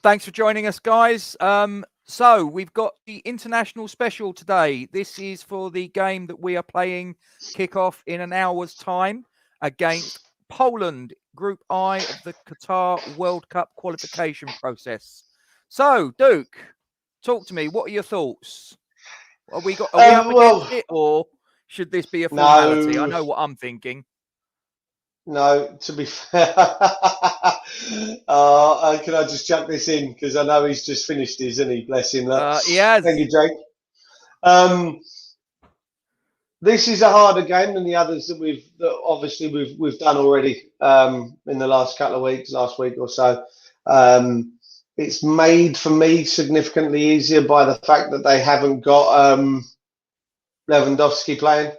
Thanks for joining us, guys. So we've got the international special today. This is for the game that we are playing kick-off in an hour's time against Poland, Group I of the Qatar World Cup qualification process. So, Duke, talk to me. What are your thoughts? Are we up against it, or should this be a formality? No, I know what I'm thinking. No, to be fair, can I just chuck this in because I know he's just finished his, isn't he? Bless him. He has. Thank you, Jake. This is a harder game than the others that we've done already in the last couple of weeks, last week or so. It's made for me significantly easier by the fact that they haven't got Lewandowski playing.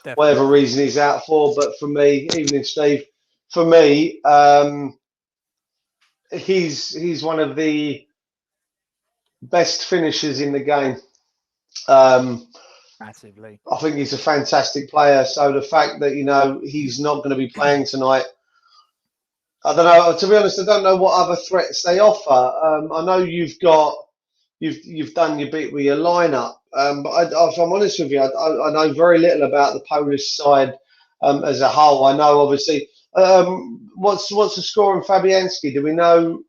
Definitely. Whatever reason he's out for, but for me, evening Steve, for me, he's one of the best finishers in the game. Massively. I think he's a fantastic player. So the fact that he's not going to be playing tonight, I don't know. To be honest, I don't know what other threats they offer. I know you've done your bit with your lineup. But if I'm honest with you, I know very little about the Polish side as a whole. I know, obviously, what's the score on Fabianski? Do we know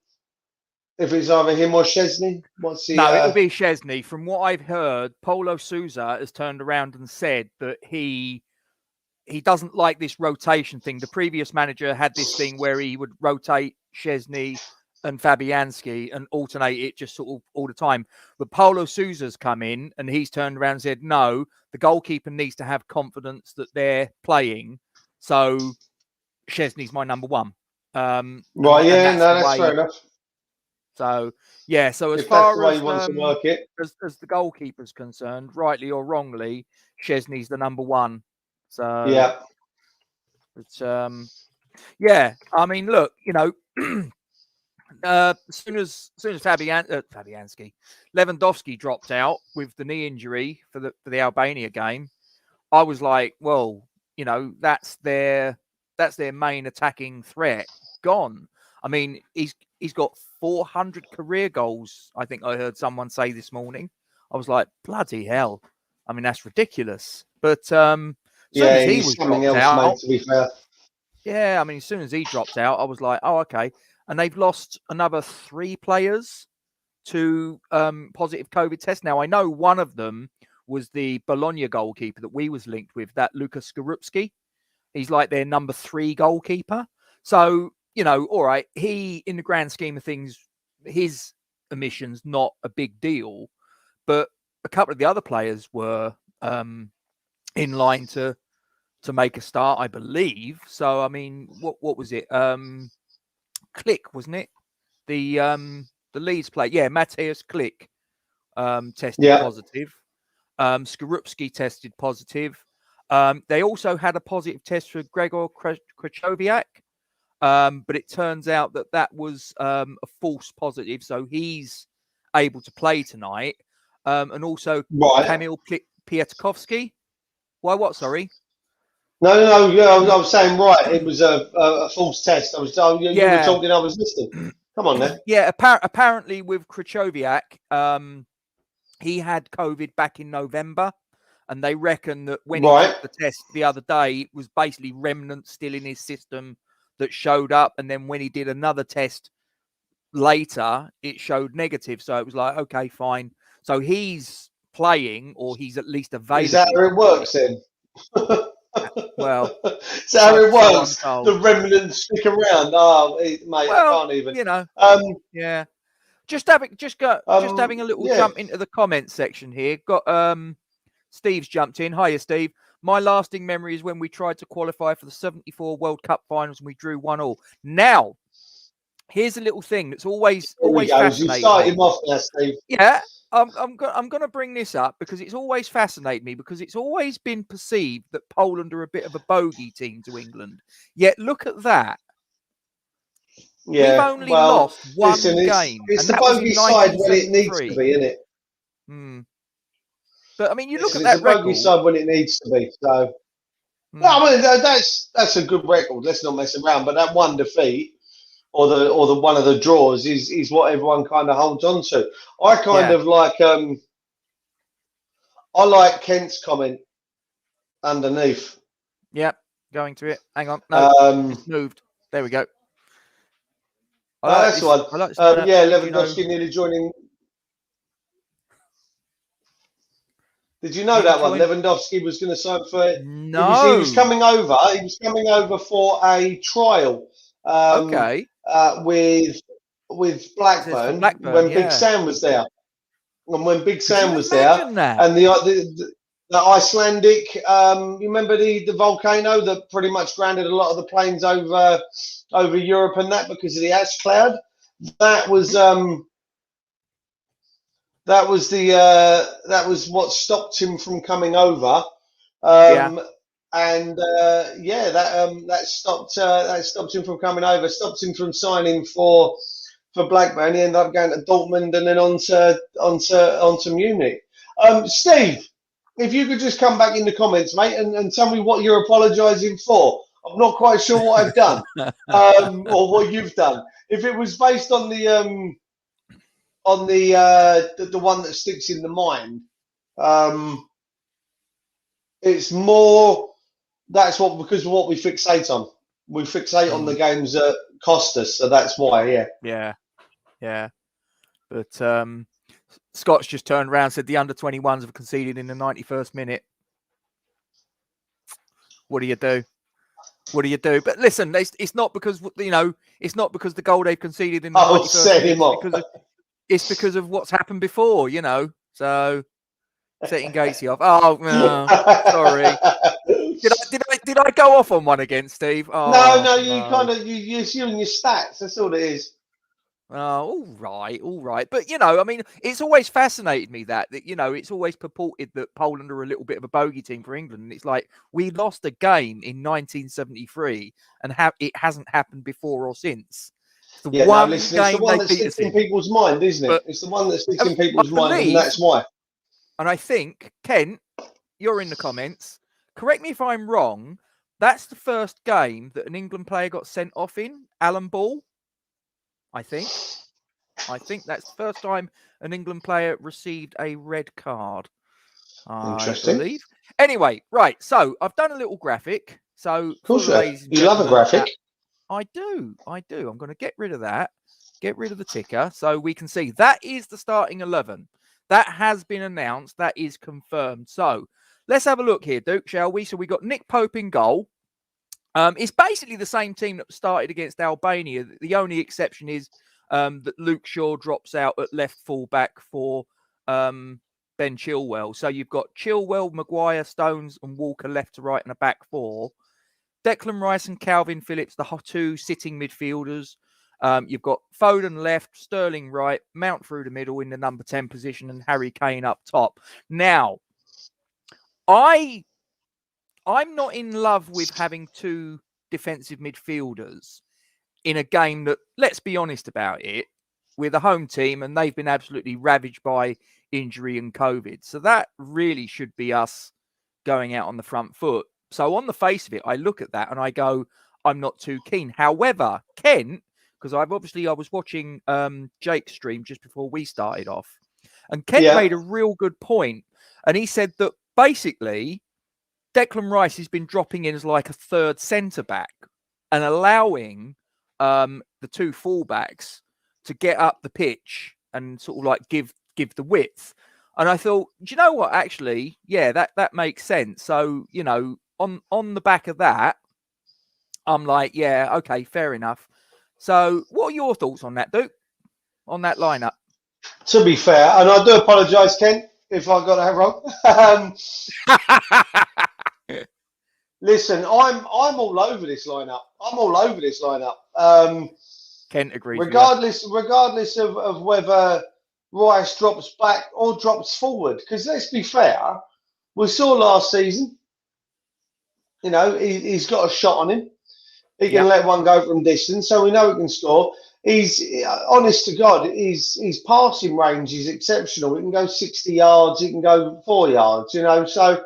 if it's either him or Szczesny? No, it'll be Szczesny. From what I've heard, Paulo Sousa has turned around and said that he doesn't like this rotation thing. The previous manager had this thing where he would rotate Szczesny and Fabianski and alternate it just sort of all the time. But Paulo Sousa's come in and he's turned around and said, no, the goalkeeper needs to have confidence that they're playing. So Szczesny's my number one. Right, yeah, no, that's fair enough. So, yeah, so as far as the goalkeeper's concerned, rightly or wrongly, Szczesny's the number one. So, yeah. It's, yeah, I mean, look, as soon as Fabianski, Lewandowski dropped out with the knee injury for the Albania game, I was like, well, that's their main attacking threat gone. I mean, he's got 400 career goals. I think I heard someone say this morning. I was like, bloody hell! I mean, that's ridiculous. But as soon as he was dropped out, mate, to be fair. Yeah, I mean, as soon as he dropped out, I was like, oh, okay. And they've lost another 3 players to positive COVID tests. Now, I know one of them was the Bologna goalkeeper that we was linked with, that Lukas Skorupski. He's like their number 3 goalkeeper. So, all right, he, in the grand scheme of things, his omission's not a big deal. But a couple of the other players were in line to make a start, I believe. So, I mean, what was it? Click, wasn't it? The Leeds player. Yeah, Matthias Click tested positive. Skorupski tested positive. They also had a positive test for Gregor Krychowiak, but it turns out that was a false positive, so he's able to play tonight. And also Kamil Piatkowski. Why? What? Sorry. No. Yeah, I was saying right. It was a false test. You were talking. I was listening. Come on, then. Yeah. Apparently, with Krychowiak, he had COVID back in November, and they reckon that when he took the test the other day, it was basically remnants still in his system that showed up, and then when he did another test later, it showed negative. So it was like, okay, fine. So he's playing, or he's at least available. Is that how it works then? Well, so how it works. The remnants stick around. Oh, mate, I can't even. Yeah. Just having a little jump into the comments section here. Got Steve's jumped in. Hiya, Steve. My lasting memory is when we tried to qualify for the 74 World Cup finals and we drew 1-1. Now, here's a little thing that's always fascinating. You started him off there, Steve. Yeah. I'm going to bring this up because it's always fascinated me, because it's always been perceived that Poland are a bit of a bogey team to England. Yet look at that. Yeah, we've only lost one game. It's the bogey side when it needs to be, isn't it? But I mean, you look at that record. It's the bogey side when it needs to be. So, no, I mean that's a good record. Let's not mess around. But that one defeat or the one of the draws is what everyone kind of holds on to. I kind Yeah. of like I like Kent's comment underneath. Yep. Going to it. Hang on. No, it's moved. There we go. That's the one. I like this yeah, did you know, Lewandowski nearly joining. Did you know nearly that one? joined? Lewandowski was going to sign for. He was No. coming over. He was coming over for a trial Okay. with It says for Blackburn Blackburn, when Big yeah. Sam was there. And when Big Could you Sam was there, imagine that? and the Icelandic, you remember the volcano that pretty much grounded a lot of the planes over Europe and that because of the ash cloud. That was that was what stopped him from coming over. Yeah. And that stopped him from coming over, stopped him from signing for Blackburn. He ended up going to Dortmund and then onto Munich. Steve, if you could just come back in the comments, mate, and tell me what you're apologising for. I'm not quite sure what I've done or what you've done. If it was based on the one that sticks in the mind, it's more that's what because of what we fixate on. We fixate on the games that cost us, so that's why. Yeah. But Scott's just turned around and said the under-21s have conceded in the 91st minute. What do you do? What do you do? But listen, it's not because it's not because the goal they've conceded in the 91st minute. It's because of what's happened before, So setting Gatesy off. Oh no, sorry. Did I go off on one again, Steve? Oh, no. You kind of you're assuming your stats. That's all it is. Oh, all right. But, I mean, it's always fascinated me that it's always purported that Poland are a little bit of a bogey team for England. And it's like, we lost a game in 1973 and it hasn't happened before or since. It's the one game it's the one that sticks in people's mind, isn't it? It's the one that sticks in people's mind, and that's why. And I think, Kent, you're in the comments. Correct me if I'm wrong. That's the first game that an England player got sent off in, Alan Ball. I think that's the first time an England player received a red card. Interesting. I believe. Anyway, right. So I've done a little graphic. So of course, you love a graphic. I do. I'm going to get rid of that. Get rid of the ticker so we can see that is the starting 11. That has been announced. That is confirmed. So let's have a look here, Duke, shall we? So we got Nick Pope in goal. It's basically the same team that started against Albania. The only exception is that Luke Shaw drops out at left fullback for Ben Chilwell. So you've got Chilwell, Maguire, Stones and Walker left to right and a back four. Declan Rice and Calvin Phillips, the two sitting midfielders. You've got Foden left, Sterling right, Mount through the middle in the number 10 position and Harry Kane up top. Now, I'm not in love with having two defensive midfielders in a game that, let's be honest about it, we're the home team and they've been absolutely ravaged by injury and COVID. So that really should be us going out on the front foot. So on the face of it, I look at that and I go, I'm not too keen. However, Kent, because I was watching Jake's stream just before we started off, and Kent made a real good point. And he said that basically Declan Rice has been dropping in as like a third centre back and allowing the two fullbacks to get up the pitch and sort of like give the width. And I thought, do you know what? Actually, yeah, that makes sense. So, on the back of that, I'm like, yeah, okay, fair enough. So what are your thoughts on that, Duke? On that lineup? To be fair, and I do apologise, Ken, if I got that wrong. Listen, I'm all over this lineup. Kent agrees. Regardless of whether Rice drops back or drops forward, because let's be fair, we saw last season. He's got a shot on him. He can let one go from distance, so we know he can score. He's honest to God, his passing range is exceptional. He can go 60 yards, he can go 4 yards. So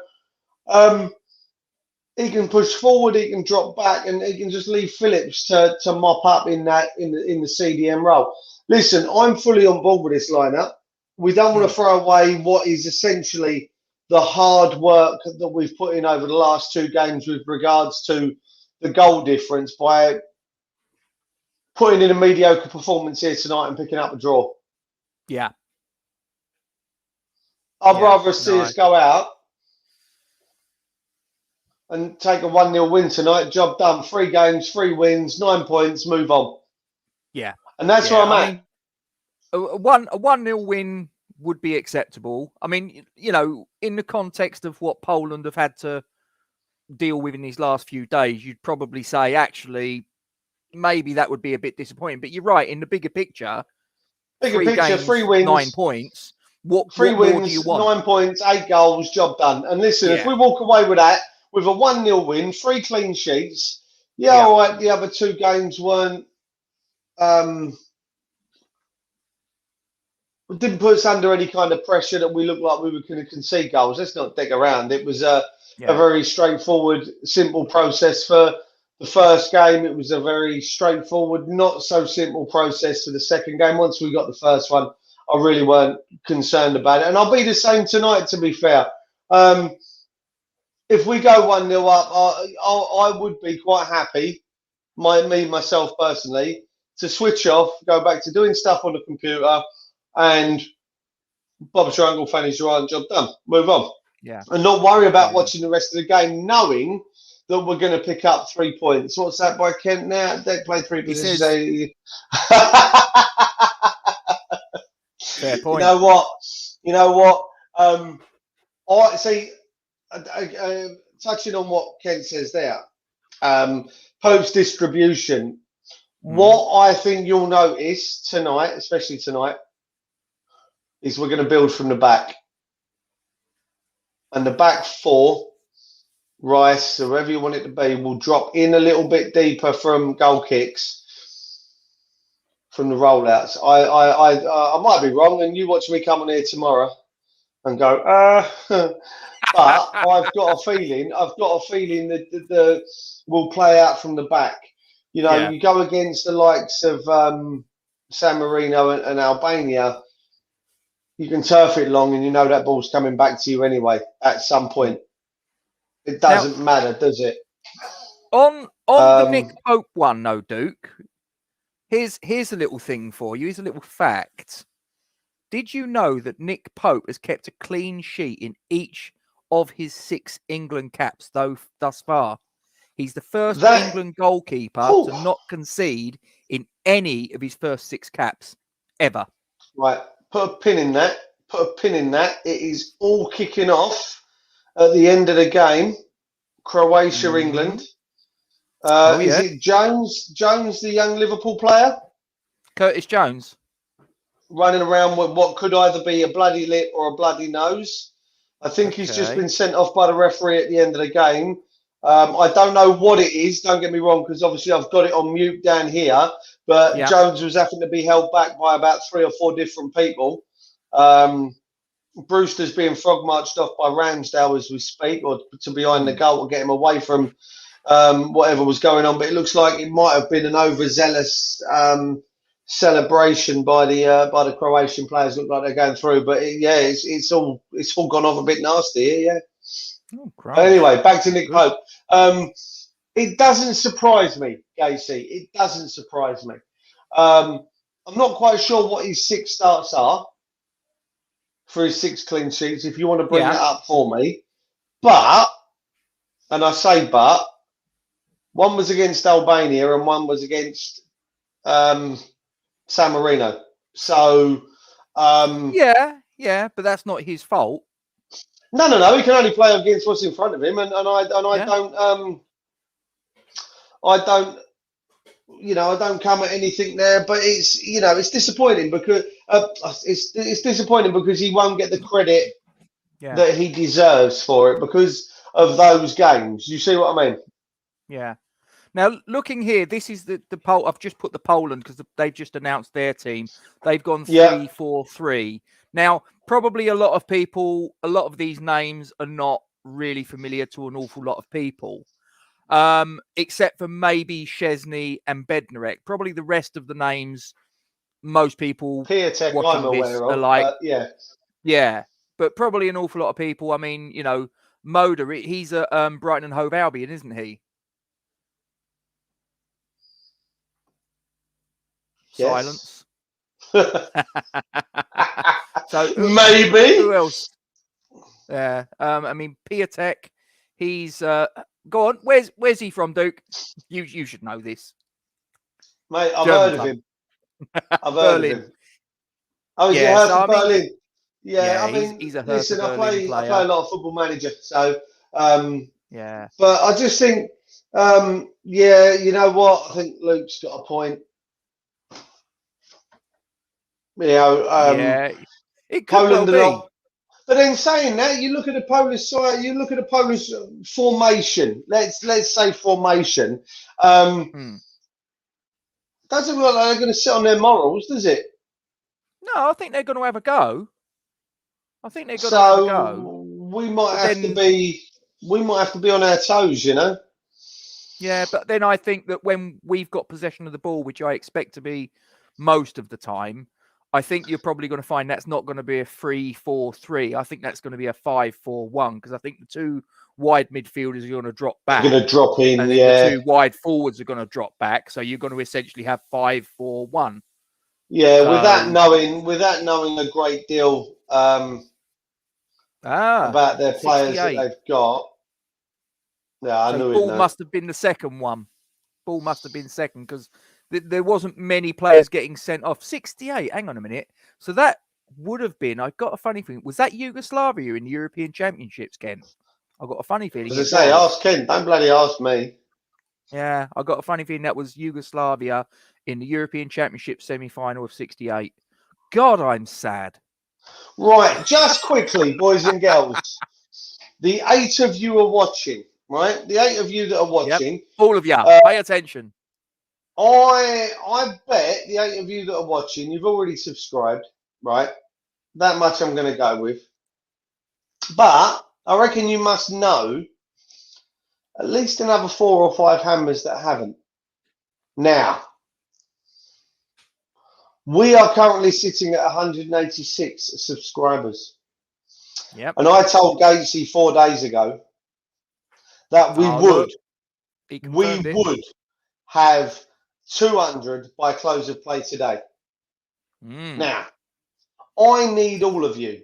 he can push forward, he can drop back, and he can just leave Phillips to mop up in the CDM role. Listen, I'm fully on board with this lineup. We don't want to throw away what is essentially the hard work that we've put in over the last 2 games with regards to the goal difference by putting in a mediocre performance here tonight and picking up a draw. Yeah. I'd rather see us go out and take a 1-0 win tonight. Job done. 3 games, 3 wins, 9 points, move on. Yeah. And that's where I'm at. Mean, a 1-0 win would be acceptable. I mean, you know, in the context of what Poland have had to deal with in these last few days, you'd probably say, actually, maybe that would be a bit disappointing. But you're right, in the bigger picture, 3 games, 3 wins, 9 points. What 3 more wins, do you want? 9 points, 8 goals, job done. And listen, if we walk away with that, with a 1-0 win, 3 clean sheets, all right, the other 2 games weren't didn't put us under any kind of pressure that we looked like we were going to concede goals. Let's not dig around. It was a very straightforward, simple process for the first game. It was a very straightforward, not so simple process for the second game. Once we got the first one, I really weren't concerned about it. And I'll be the same tonight, to be fair. If we go 1-0 up, I would be quite happy, myself personally, to switch off, go back to doing stuff on the computer, and Bob's your uncle, Fanny's your aunt, job done. Move on. Yeah. And not worry about watching the rest of the game, knowing that we're going to pick up 3 points. What's that by Kent now? They played 3 positions. Fair point. You know what? I see. Touching on what Kent says there, Pope's distribution. What I think you'll notice tonight, especially tonight, is we're going to build from the back. And the back 4, Rice, whoever you want it to be, will drop in a little bit deeper from goal kicks, from the rollouts. I might be wrong, and you watch me come on here tomorrow and go, but I've got a feeling that we'll play out from the back. You know, you go against the likes of San Marino and Albania, you can turf it long and you know that ball's coming back to you anyway at some point. It doesn't matter, does it? On the Nick Pope one, though, Duke, here's a little thing for you. Here's a little fact. Did you know that Nick Pope has kept a clean sheet in each of his 6 England caps thus far? He's the first England goalkeeper to not concede in any of his first 6 caps ever. Right. Put a pin in that. It is all kicking off at the end of the game. Croatia, England. Is it Jones? Jones, the young Liverpool player? Curtis Jones. Running around with what could either be a bloody lip or a bloody nose. I think he's just been sent off by the referee at the end of the game. I don't know what it is. Don't get me wrong, because obviously I've got it on mute down here. But Jones was having to be held back by about 3 or 4 different people. Brewster's being frog marched off by Ramsdale as we speak, or to behind the goal to get him away from whatever was going on. But it looks like it might have been an overzealous celebration by the Croatian players. Look like they're going through. But it's all gone off a bit nasty here. Anyway, back to Nick Pope. It doesn't surprise me, Gatesy. It doesn't surprise me. I'm not quite sure what his 6 starts are for his 6 clean sheets, if you want to bring that up for me. But, and I say but, one was against Albania and one was against San Marino. So... but that's not his fault. No. He can only play against what's in front of him, and I don't come at anything there. But it's disappointing because it's disappointing because he won't get the credit that he deserves for it because of those games. You see what I mean? Yeah. Now, looking here, this is the poll. I've just put the Poland because they've just announced their team. They've gone 3-4-3. Now, probably a lot of these names are not really familiar to an awful lot of people, except for maybe Szczesny and Bednarek. Probably the rest of the names, most people Piatek, watching I'm this aware are of, like, but yeah. yeah, but probably an awful lot of people. I mean, you know, Moder, he's at Brighton and Hove Albion, isn't he? Yes. Silence. So Maybe. who else? Yeah, I mean, Piatek, he's go on. Where's he from, Duke? You should know this. Mate, I've German heard of club. him. I've heard of Berlin. him. Oh, is he Yeah, Hertha so I mean, Berlin? Yeah, yeah, I mean, he's a Hertha listen, I Berlin play player. a lot of Football Manager, so Yeah. but I just think, yeah, you know what? I think Luke's got a point. You know, Yeah, it could Poland well are be. not. But then saying that, you look at the Polish side, you look at the Polish formation. Let's say formation. Doesn't look like they're going to sit on their morals, does it? No, I think they're going to have a go. I think they're going to have a go. We might have to be on our toes, you know. Yeah, but then I think that when we've got possession of the ball, which I expect to be most of the time, I think you're probably going to find that's not going to be a 3-4-3. I think that's going to be a 5-4-1 because I think the two wide midfielders are going to drop back. They're going to drop in, and yeah. The two wide forwards are going to drop back, so you're going to essentially have 5-4-1. Yeah, so, without knowing a great deal about their players that they've got. Yeah, I knew it. Ball must have been the second one. Ball must have been second because there wasn't many players getting sent off. 68. Hang on a minute. So that would have been. I got a funny feeling. Was that Yugoslavia in the European Championships, Ken? I got a funny feeling. As I say, ask Ken. Don't bloody ask me. Yeah, I got a funny feeling that was Yugoslavia in the European Championship semi-final of 68. God, I'm sad. Right, just quickly, boys and girls. The 8 of you are watching. Right, the 8 of you that are watching, yep. All of you, pay attention. I bet the 8 of you that are watching, you've already subscribed, right? That much I'm going to go with. But I reckon you must know at least another 4 or 5 hammers that haven't. Now, we are currently sitting at 186 subscribers. Yep. And I told Gatesy 4 days ago that we would have 200 by close of play today. Now, I need all of you.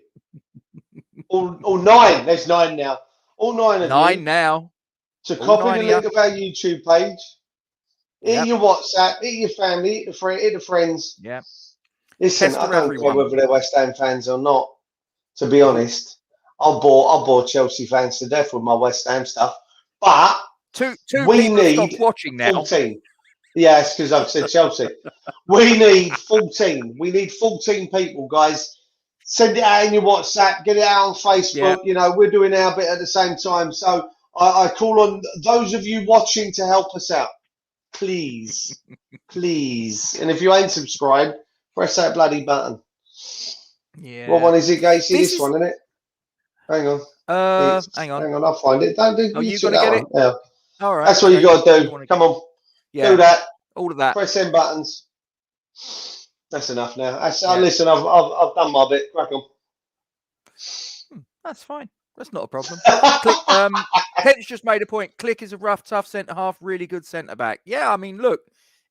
all 9. There's 9 now. All 9 of you. 9 now. To copy the link of our YouTube page. Hit your WhatsApp. Hit your family. Hit the friends. Yeah. Listen, I don't care whether they're West Ham fans or not. To be honest, I'll bore Chelsea fans to death with my West Ham stuff. But we need watching now. 14. Yes, because I've said Chelsea. We need 14. We need 14 people, guys. Send it out in your WhatsApp. Get it out on Facebook. Yeah. You know, we're doing our bit at the same time. So I call on those of you watching to help us out. Please. Please. And if you ain't subscribed, press that bloody button. Yeah. What one is it, Gatesy? This one, isn't it? Hang on. Hang on. Hang on, I'll find it. Don't do. Oh, you got to get it. Yeah. All right. That's what you got to do. Come on. Yeah. Do that. All of that. Press them buttons. That's enough now. Listen, I've done my bit. Crack on. That's fine. That's not a problem. Kent's just made a point. Click is a rough, tough centre half, really good centre back. Yeah, I mean, look,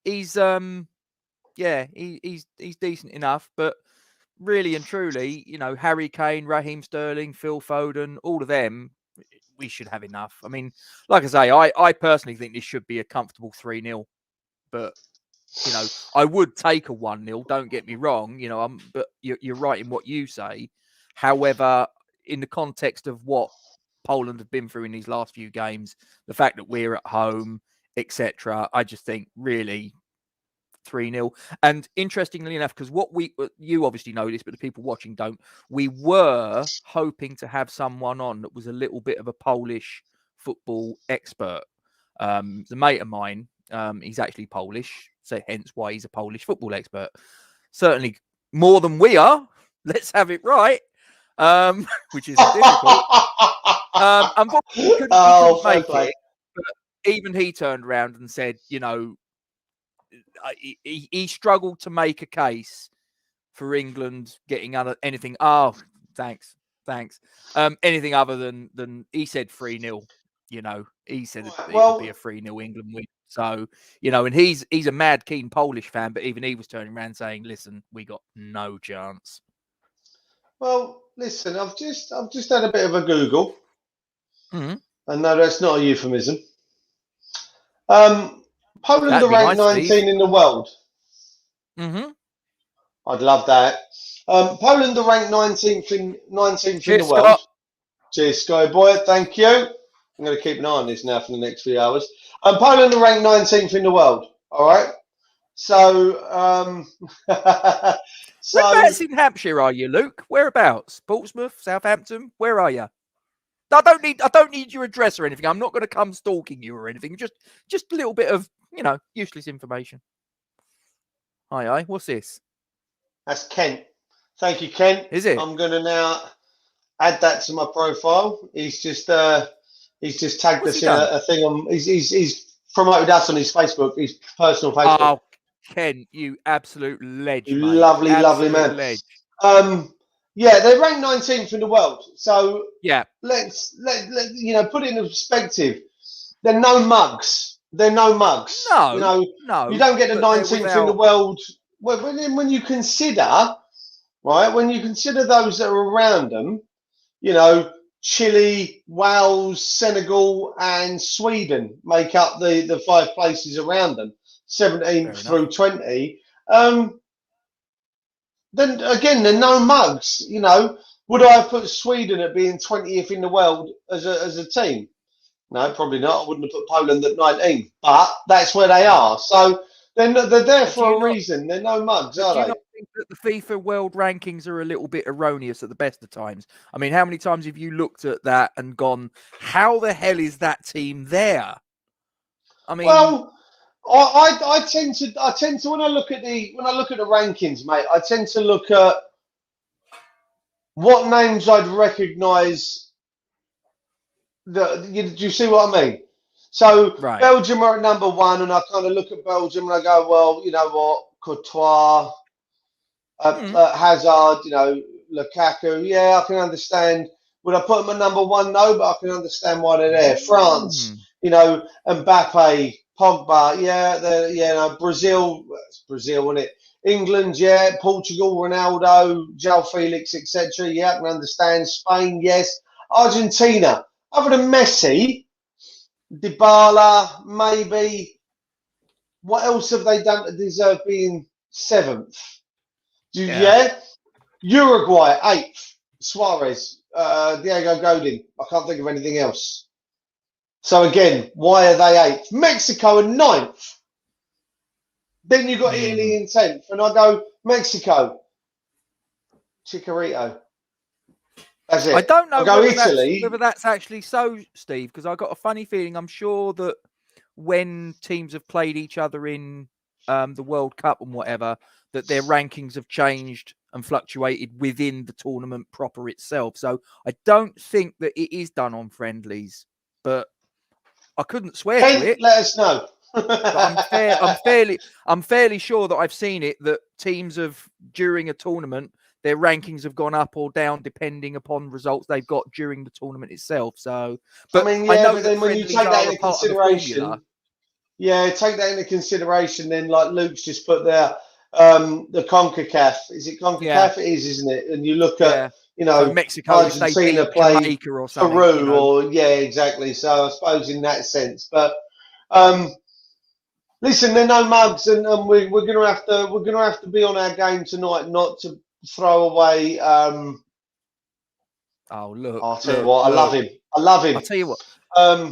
he's he's decent enough, but really and truly, you know, Harry Kane, Raheem Sterling, Phil Foden, all of them, we should have enough. I mean, like I say, I personally think this should be a comfortable 3-0, but you know, I would take a 1-0. Don't get me wrong, you know, but you're right in what you say. However, in the context of what Poland have been through in these last few games, the fact that we're at home, etc., I just think really 3-0. And interestingly enough, because you obviously know this, but the people watching don't, we were hoping to have someone on that was a little bit of a Polish football expert. The mate of mine, he's actually Polish, so hence why he's a Polish football expert. Certainly more than we are. Let's have it right. Which is difficult. Unfortunately, he Oh, couldn't fair make play. it. But even he turned around and said, you know, he struggled to make a case for England getting anything. Oh, thanks. Anything other than he said 3-0. You know, he said Right, it well, would be a 3-0 England win. So, you know, and he's a mad keen Polish fan, but even he was turning around saying, "Listen, we got no chance." well, listen, I've just had a bit of a Google. Mhm. And no, that's not a euphemism. Poland That'd are be ranked nice, Steve. 19 in the world. Mm-hmm. I'd love that. Poland are ranked 19th in the Cheers, world. Scott. Cheers, Sky Boy. Thank you. I'm going to keep an eye on this now for the next few hours. Poland are ranked 19th in the world. All right. So, Whereabouts in Hampshire are you, Luke? Whereabouts? Portsmouth, Southampton? Where are you? I don't need your address or anything. I'm not going to come stalking you or anything. Just a little bit of, you know, useless information. Aye. What's this? That's Kent. Thank you, Kent. Is it? I'm going to now add that to my profile. He's just tagged What's us he in done? a thing on. He's promoted us on his Facebook, his personal Facebook. Oh, Ken, you absolute ledge, You mate. lovely Absolute man. Ledge. Yeah, they're ranked 19th in the world. So Yeah. let's you know, put it in perspective. They're no mugs. They're no mugs. No, You know, no. you don't get the but they're 19th in the without- world when you consider, right? When you consider those that are around them, you know, Chile, Wales, Senegal, and Sweden make up the 5 places around them, 17th through 20. Then again, they're no mugs. You know, would I have put Sweden at being 20th in the world as a team? No, probably not. I wouldn't have put Poland at 19th, but that's where they are. So they're there for a reason. They're no mugs, are Do you they? not think that the FIFA world rankings are a little bit erroneous at the best of times? I mean, how many times have you looked at that and gone, "How the hell is that team there?" I mean, Well, I tend to when I look at the rankings, mate, I tend to look at what names I'd recognise. Do you see what I mean? So right. Belgium are at number 1, and I kind of look at Belgium and I go, well, you know what, Courtois, Hazard, you know, Lukaku. Yeah, I can understand. Would I put them at number 1? No, but I can understand why they're there. France, you know, Mbappe, Pogba. Yeah, no, Brazil. It's Brazil, isn't it? England, yeah. Portugal, Ronaldo, João Felix, etc. Yeah, I can understand. Spain, yes. Argentina, other than Messi, Dybala, maybe. What else have they done to deserve being 7th? Yeah. Uruguay, 8th. Suarez, Diego Godin. I can't think of anything else. So again, why are they 8th? Mexico are 9th. Then you've got Italy in 10th. And I go, Mexico, Chicharito. That's it. I don't know whether that's actually so, Steve, because I got a funny feeling. I'm sure that when teams have played each other in the World Cup and whatever, that their rankings have changed and fluctuated within the tournament proper itself. So I don't think that it is done on friendlies, but I couldn't swear to it. Let us know. But I'm fairly sure that I've seen it, that teams have, during a tournament, their rankings have gone up or down depending upon results they've got during the tournament itself. So, but I mean, yeah, but then when you take that into consideration, take that into consideration. Then, like Luke's just put there, the CONCACAF. Is it CONCACAF? Yeah. It is, isn't it? And you look at, you know, so Mexico, Argentina playing Jamaica or something, Peru, you know. or yeah, exactly. So I suppose in that sense, but listen, they're no mugs, and we're gonna have to be on our game tonight, not to throw away. Oh look! I'll tell you what, I love him. I'll tell you what.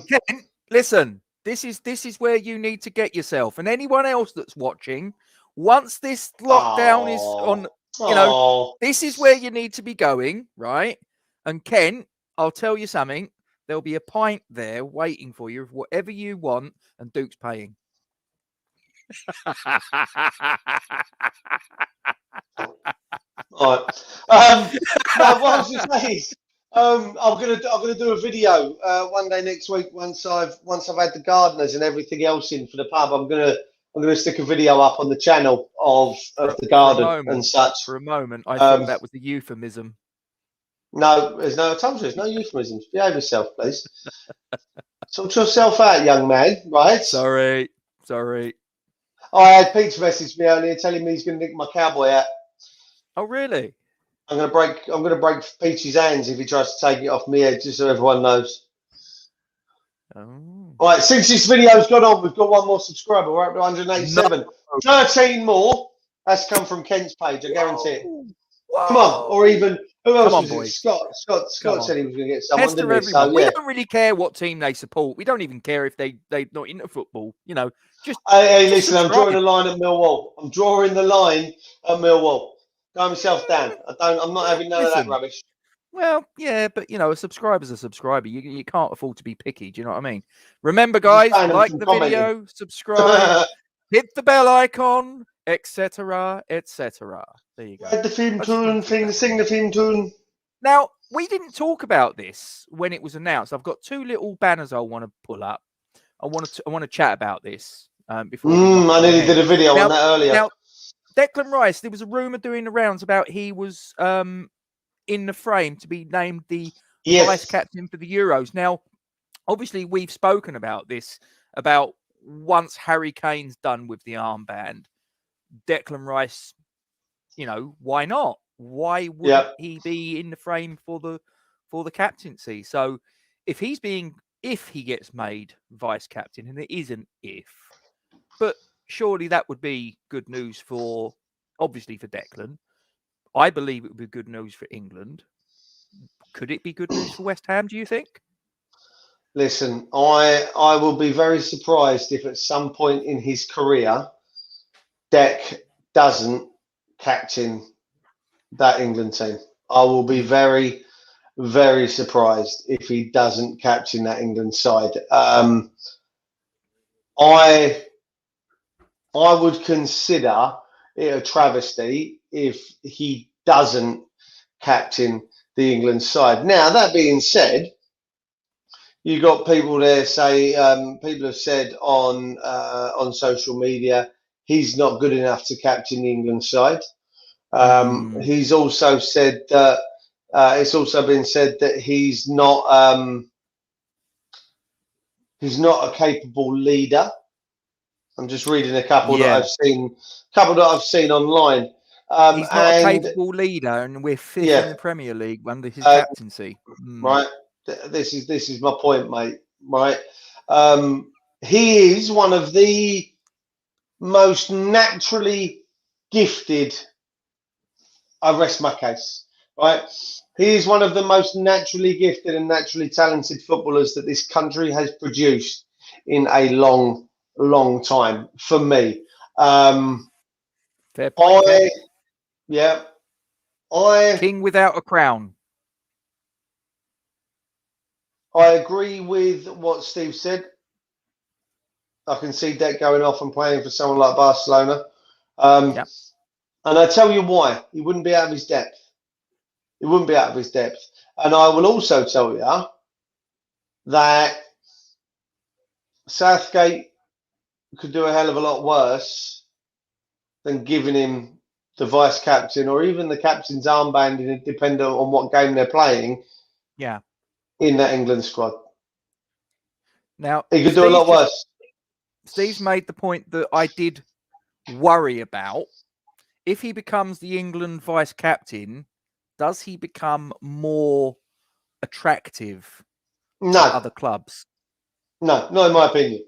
Ken, listen, this is where you need to get yourself, and anyone else that's watching. Once this lockdown is on, you know, this is where you need to be going, right? And Ken, I'll tell you something. There'll be a pint there waiting for you of whatever you want, and Duke's paying. All right. Now, what I was going to say is, I'm gonna do a video one day next week once I've had the gardeners and everything else in for the pub. I'm gonna stick a video up on the channel of the garden and such. For a moment, I thought that was a euphemism. No, there's no. I told you, there's no euphemisms. Behave yourself, please. Sort yourself out, young man. Right? Sorry. I had Pete's message me earlier telling me he's going to nick my cowboy hat. Oh, really? I'm going to break Peach's hands if he tries to take it off me head, just so everyone knows. Oh. All right, since this video's gone on, we've got one more subscriber. We're up to 187. No. 13 more. That's come from Kent's page, I guarantee it. Whoa. Come on, or even who else was boys. it? Scott said he was going to get someone. Hester Didn't he? So, we don't really care what team they support. We don't even care if they're not into football. You know, just hey, listen, I'm drawing the line at Millwall. Calm yourself down. I'm not having none of that rubbish. Well, yeah, but you know, a subscriber's a subscriber. You can't afford to be picky. Do you know what I mean? Remember, guys, like the video, subscribe, hit the bell icon, etc., etc. There you go. The theme tune, sing the theme tune. Now, we didn't talk about this when it was announced. I've got two little banners I want to pull up. I want to chat about this before. I nearly did a video on that earlier. Now, Declan Rice, there was a rumor doing the rounds about he was in the frame to be named the vice captain for the Euros. Now, obviously, we've spoken about this, about once Harry Kane's done with the armband, Declan Rice, you know, why not? Why would he be in the frame for the captaincy? So if he gets made vice captain, and it is an if, but surely that would be good news obviously for Declan. I believe it would be good news for England. Could it be good news for West Ham, do you think? Listen, I will be very surprised if at some point in his career, Dec doesn't captain that England team. I will be very, very surprised if he doesn't captain that England side. I would consider it a travesty if he doesn't captain the England side. Now, that being said, you got people there say, people have said on social media, he's not good enough to captain the England side. He's also said that it's also been said that he's not a capable leader. I'm just reading a couple that I've seen online. He's not a capable leader, and we're fifth in the Premier League under his captaincy. Right. This is my point, mate. Right. He is one of the most naturally gifted. I rest my case. Right. He is one of the most naturally gifted and naturally talented footballers that this country has produced in a long time for me. Fair point. King without a crown. I agree with what Steve said. I can see Dec going off and playing for someone like Barcelona. And I tell you why. He wouldn't be out of his depth. And I will also tell you that Southgate could do a hell of a lot worse than giving him the vice captain or even the captain's armband, depending on what game they're playing. Yeah. In that England squad. Now he could do a lot worse. Steve's made the point that I did worry about. If he becomes the England vice captain, does he become more attractive to other clubs? No, not in my opinion.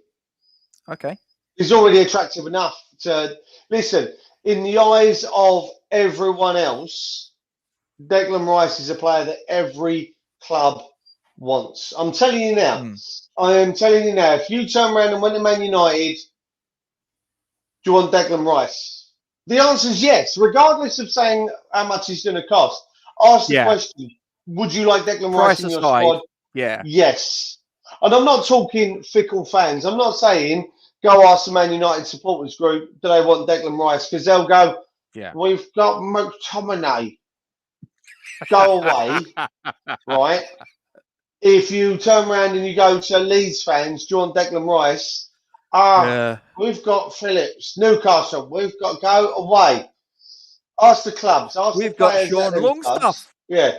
Okay. He's already attractive enough to listen. In the eyes of everyone else, Declan Rice is a player that every club wants. I'm telling you now. I am telling you now. If you turn around and went to Man United, do you want Declan Rice? The answer is yes, regardless of saying how much he's going to cost. Ask the question: would you like Declan Rice in your squad? Yeah. Yes. And I'm not talking fickle fans. I'm not saying go ask the Man United supporters group, do they want Declan Rice? Because they'll go, we've got McTominay. go away, right? If you turn around and you go to Leeds fans, do you want Declan Rice? We've got Phillips, Newcastle. We've got to go away. Ask the clubs. Ask We've the got players Sean at them Longstaff. clubs. Yeah.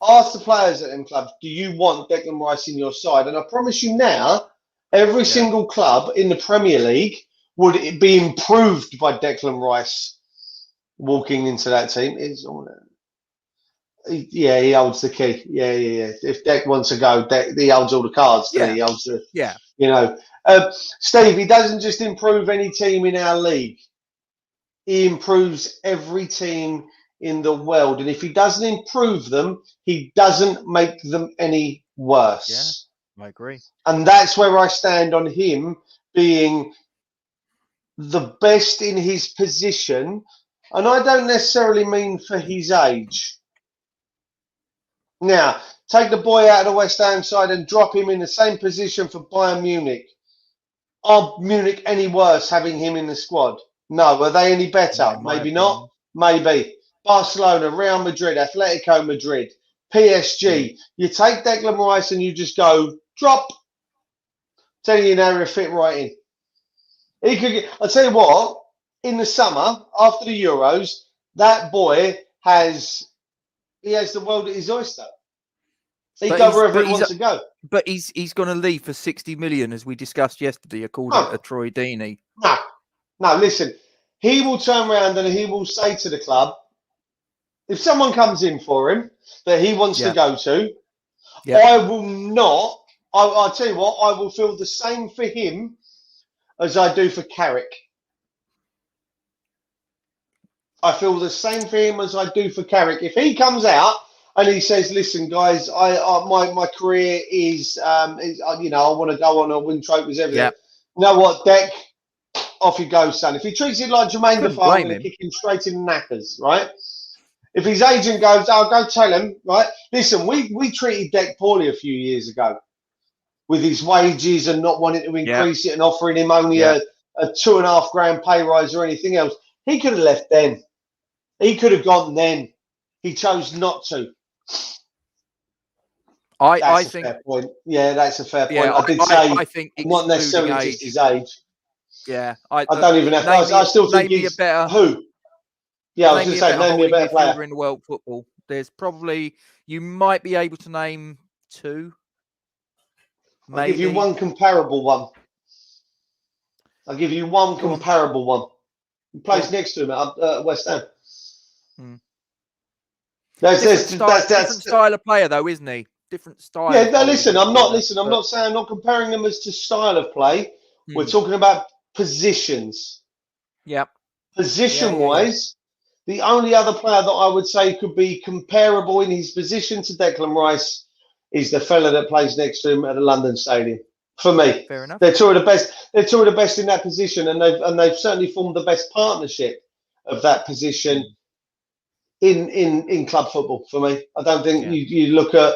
Ask the players at them clubs, do you want Declan Rice in your side? And I promise you now, every single club in the Premier League would be improved by Declan Rice walking into that team. Yeah, he holds the key. Yeah. If Deck wants to go, he holds all the cards. Yeah. He holds the, Steve, he doesn't just improve any team in our league. He improves every team in the world. And if he doesn't improve them, he doesn't make them any worse. Yeah, I agree. And that's where I stand on him being the best in his position. And I don't necessarily mean for his age. Now, take the boy out of the West Ham side and drop him in the same position for Bayern Munich. Are Munich any worse having him in the squad? No. Are they any better? Maybe not. Maybe. Barcelona, Real Madrid, Atletico Madrid, PSG. You take Declan Rice and you just go, drop. Tell you now he'll fit right in. He could. I'll tell you what, in the summer, after the Euros, that boy has the world at his oyster. He'd go wherever he wants to go. But he's going to leave for 60 million, as we discussed yesterday, according to Troy Deeney. No, listen. He will turn around and he will say to the club, if someone comes in for him that he wants to go to, I will not. I'll tell you what, I will feel the same for him as I do for Carrick. I feel the same for him as I do for Carrick. If he comes out and he says, "Listen, guys, my career is, I want to go on and win trophies, everything." Yep. You know what, Deck? Off you go, son. If he treats it like Jermaine Defoe, I'm going to kick him straight in the knackers, right? If his agent goes, "I'll go tell him," right? Listen, we treated Deck poorly a few years ago with his wages and not wanting to increase it and offering him only a $2.5 grand pay rise or anything else. He could have left then. He could have gone then. He chose not to. I think. Fair point. Yeah, that's a fair point. Yeah, I think not necessarily just his age. Yeah, I don't even have. I still think he's who. Yeah, I was going to say, name me a better player in world football. There's probably, you might be able to name two. Maybe. I'll give you one comparable one. He plays next to him at West Ham. Different style of player, though, isn't he? Different style. Yeah, no, listen, I'm not comparing them as to style of play. We're talking about positions. Yep. Position-wise, the only other player that I would say could be comparable in his position to Declan Rice is the fella that plays next to him at the London Stadium. For me, fair enough. They're two of the best. They're two of the best in that position, and they've certainly formed the best partnership of that position in club football. For me, I don't think you look at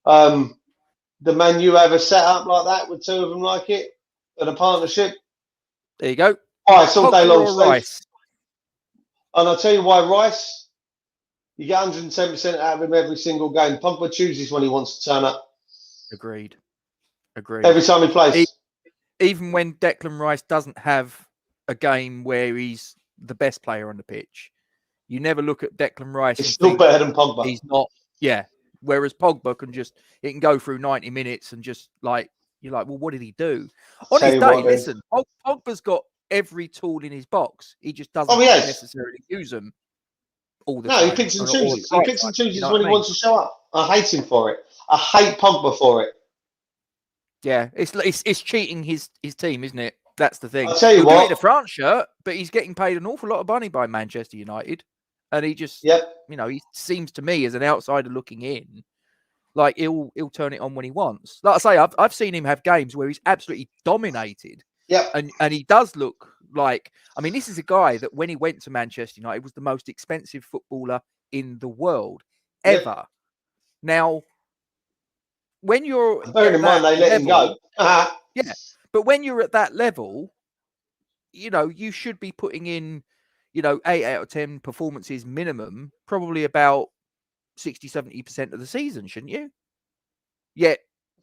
the Man U have a setup like that with two of them like it and a partnership. There you go. Rice all day long. Rice. And I'll tell you why Rice. You get 110% out of him every single game. Pogba chooses when he wants to turn up. Agreed. Every time he plays. Even when Declan Rice doesn't have a game where he's the best player on the pitch, you never look at Declan Rice. He's still better than Pogba. He's not. Yeah. Whereas Pogba it can go through 90 minutes and just you're like, well, what did he do? On his day, listen, Pogba's got every tool in his box. He just doesn't necessarily use them all the time. No, he picks and chooses. He picks and chooses when he wants to show up. I hate him for it. I hate Pogba for it. Yeah, it's cheating his team, isn't it? That's the thing. I'll tell you what. He's a France shirt, but he's getting paid an awful lot of money by Manchester United. And he just, he seems to me as an outsider looking in, like he'll turn it on when he wants. Like I say, I've seen him have games where he's absolutely dominated. Yep. And he does look like, I mean, this is a guy that when he went to Manchester United was the most expensive footballer in the world ever. Yep. Now, when you're bearing in mind they let him go. Yeah. But when you're at that level, you should be putting in 8 out of 10 performances minimum, probably about 60, 70% of the season, shouldn't you? Yet,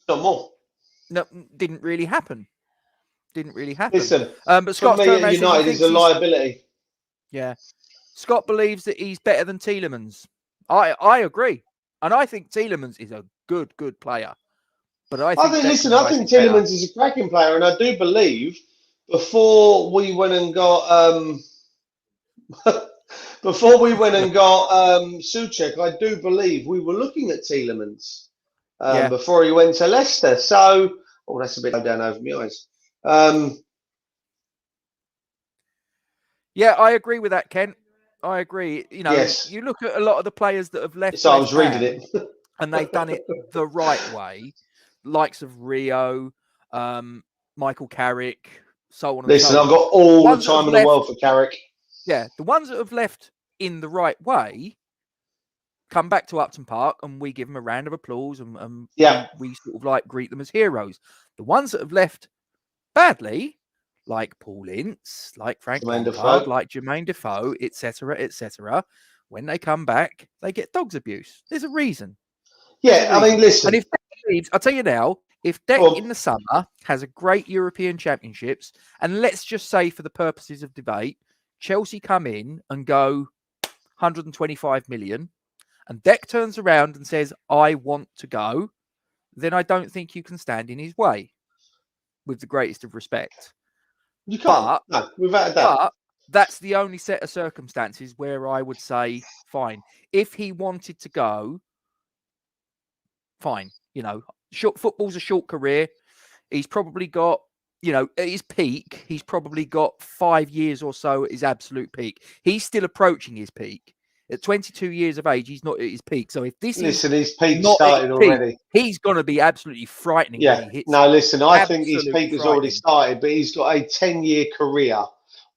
not more. No, didn't really happen. Listen, but for Scott's me at United, he's a liability. Yeah. Scott believes that he's better than Tielemans. I agree. And I think Tielemans is a good player. But I think Tielemans is a cracking player, and I do believe before we went and got Souček, I do believe we were looking at Tielemans before he went to Leicester. So, that's a bit low down over my eyes. Yeah, I agree with that, Kent. I agree. You know, you look at a lot of the players that have left. So I was reading it, and they've done it the right way. Likes of Rio, Michael Carrick, so on. Listen, I've got all the time in the world for Carrick. Yeah, the ones that have left in the right way come back to Upton Park, and we give them a round of applause, and we sort of like greet them as heroes. The ones that have left badly, like Paul Ince, like Frank Lampard, like Jermaine Defoe, etc., when they come back, they get dogs abuse. There's a reason. I mean, listen. And if Deck leaves, I'll tell you now, if Deck in the summer has a great European Championships, and let's just say for the purposes of debate, Chelsea come in and go 125 million, and Deck turns around and says, I want to go, then I don't think you can stand in his way, with the greatest of respect. You can't. No, without a doubt. But that's the only set of circumstances where I would say, fine. If he wanted to go, fine. You know, football's a short career. He's probably got, you know, at his peak, he's probably got 5 years or so at his absolute peak. He's still approaching his peak. At 22 years of age, he's not at his peak. So if this his peak started already. He's going to be absolutely frightening when he hits. No, listen, I think his peak has already started, but he's got a 10-year career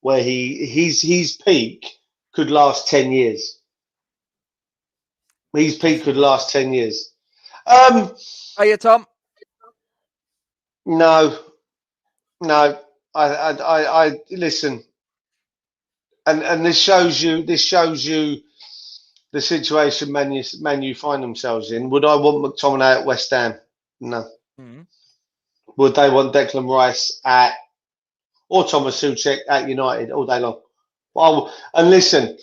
where his peak could last 10 years. His peak could last 10 years. Hey, Tom. No. I listen, and this shows you the situation Man U find themselves in. Would I want McTominay at West Ham? No. Mm-hmm. Would they want Declan Rice or Thomas Souček at United all day long? Well, and listen,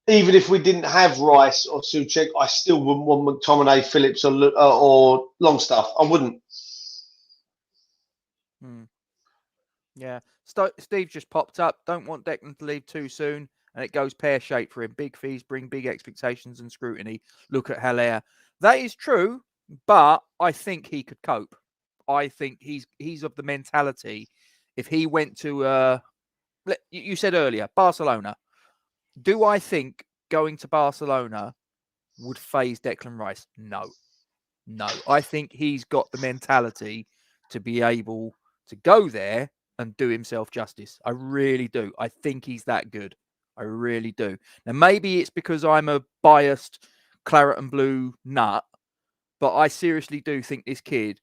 even if we didn't have Rice or Souček, I still wouldn't want McTominay, Phillips, or Longstaff. I wouldn't. Yeah. Steve just popped up. Don't want Declan to leave too soon. And it goes pear-shaped for him. Big fees bring big expectations and scrutiny. Look at Haller. That is true, but I think he could cope. I think he's of the mentality. If he went to, you said earlier, Barcelona. Do I think going to Barcelona would phase Declan Rice? No. I think he's got the mentality to be able to go there and do himself justice. I really do. I think he's that good. I really do. Now, maybe it's because I'm a biased claret and blue nut, but I seriously do think this kid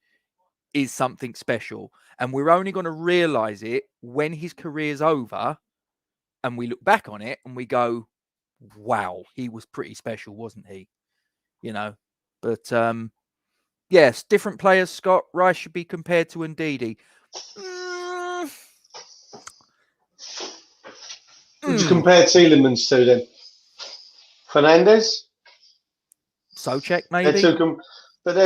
is something special. And we're only going to realise it when his career's over and we look back on it and we go, wow, he was pretty special, wasn't he? You know, but yes, different players, Scott. Rice should be compared to Ndidi. Would you compare Tielemans to then? Fernandes? Souček, maybe? But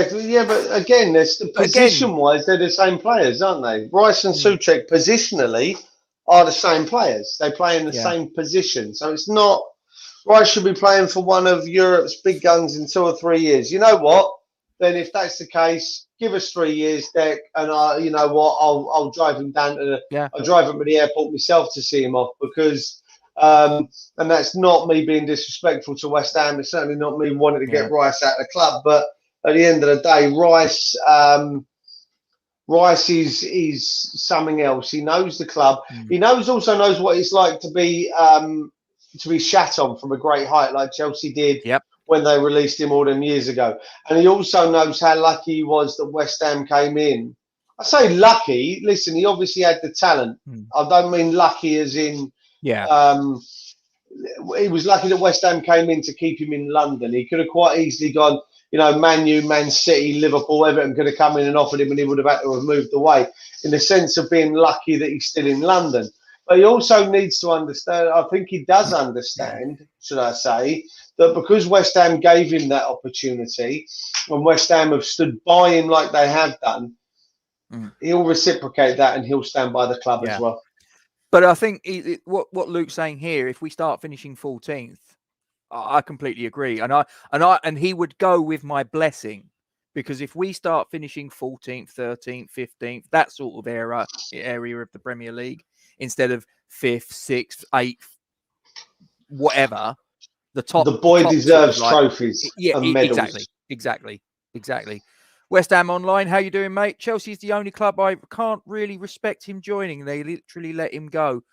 again, position-wise, they're the same players, aren't they? Rice and Souček positionally are the same players. They play in the same position. So it's not... Rice should be playing for one of Europe's big guns in 2 or 3 years. You know what? Then if that's the case, give us 3 years, Deck, and you know what? I'll drive him down to I'll drive him to the airport myself to see him off because... and that's not me being disrespectful to West Ham. It's certainly not me wanting to get Rice out of the club. But at the end of the day, Rice is something else. He knows the club. He also knows what it's like to be shat on from a great height, like Chelsea did when they released him all them years ago. And he also knows how lucky he was that West Ham came in. I say lucky. Listen, he obviously had the talent. I don't mean lucky as in. he was lucky that West Ham came in to keep him in London. He could have quite easily gone, Man U, Man City, Liverpool, Everton could have come in and offered him, and he would have had to have moved away, in the sense of being lucky that he's still in London. But he also needs to understand, I think he does understand, should I say, that because West Ham gave him that opportunity, and West Ham have stood by him like they have done, he'll reciprocate that, and he'll stand by the club as well. But I think what Luke's saying here, if we start finishing 14th, I completely agree, and he would go with my blessing, because if we start finishing 14th, 13th, 15th, that sort of area of the Premier League, instead of 5th, 6th, 8th, whatever, the boy deserves sort of trophies and medals. Exactly. West Ham Online, how you doing, mate? Chelsea's the only club I can't really respect him joining. They literally let him go.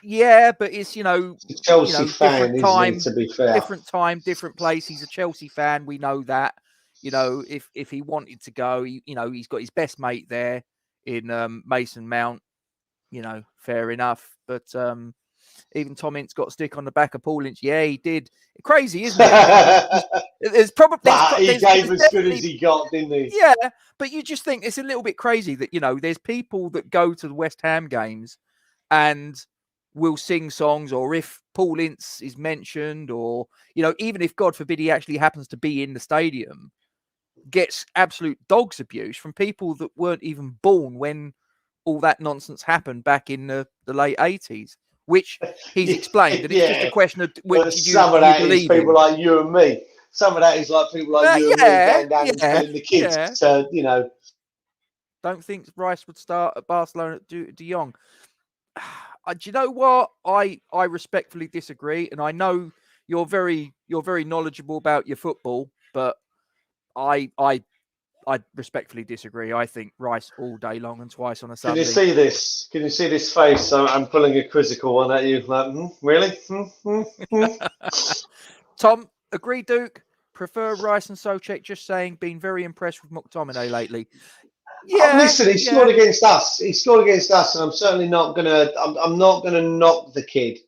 Yeah, but it's, Chelsea fan, isn't it, to be fair? Different time, different place. He's a Chelsea fan. We know that. If he wanted to go, he's got his best mate there in Mason Mount. Fair enough. But even Tom Ince got a stick on the back of Paul Ince. Yeah, he did. Crazy, isn't it? There's probably he gave as good as he got, didn't he? Yeah, but you just think it's a little bit crazy that there's people that go to the West Ham games and will sing songs, or if Paul Ince is mentioned, or even if, God forbid, he actually happens to be in the stadium, gets absolute dog's abuse from people that weren't even born when all that nonsense happened back in the late 80s. Which he's explained, and it's just a question of some of that is people like you and me. Some of that is like people like you and me going down and telling the kids to, Don't think Rice would start at Barcelona at De Jong. Do you know what? I respectfully disagree, and I know you're very knowledgeable about your football, but I respectfully disagree. I think Rice all day long and twice on a Sunday. Can you see this? Can you see this face? I'm pulling a quizzical one at you. Like, really? Tom, agree, Duke? Prefer Rice and Soucek? Just saying, been very impressed with McTominay lately. Yeah, listen, he scored against us. He scored against us, and I'm certainly not gonna. I'm not gonna knock the kid.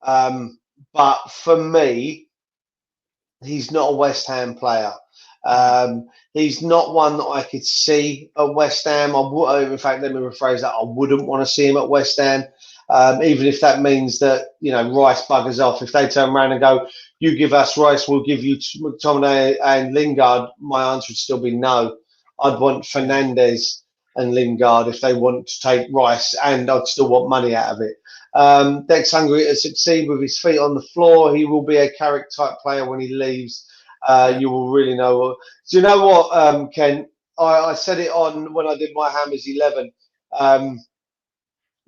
But for me, he's not a West Ham player. He's not one that I could see at West Ham. In fact, let me rephrase that. I wouldn't want to see him at West Ham, even if that means that Rice buggers off. If they turn around and go, "You give us Rice, we'll give you McTominay and Lingard," my answer would still be no. I'd want Fernandes and Lingard if they want to take Rice, and I'd still want money out of it. Deck's hungry to succeed with his feet on the floor. He will be a Carrick type player when he leaves. You will really know. Do you know what, Ken? I said it on when I did my Hammers 11.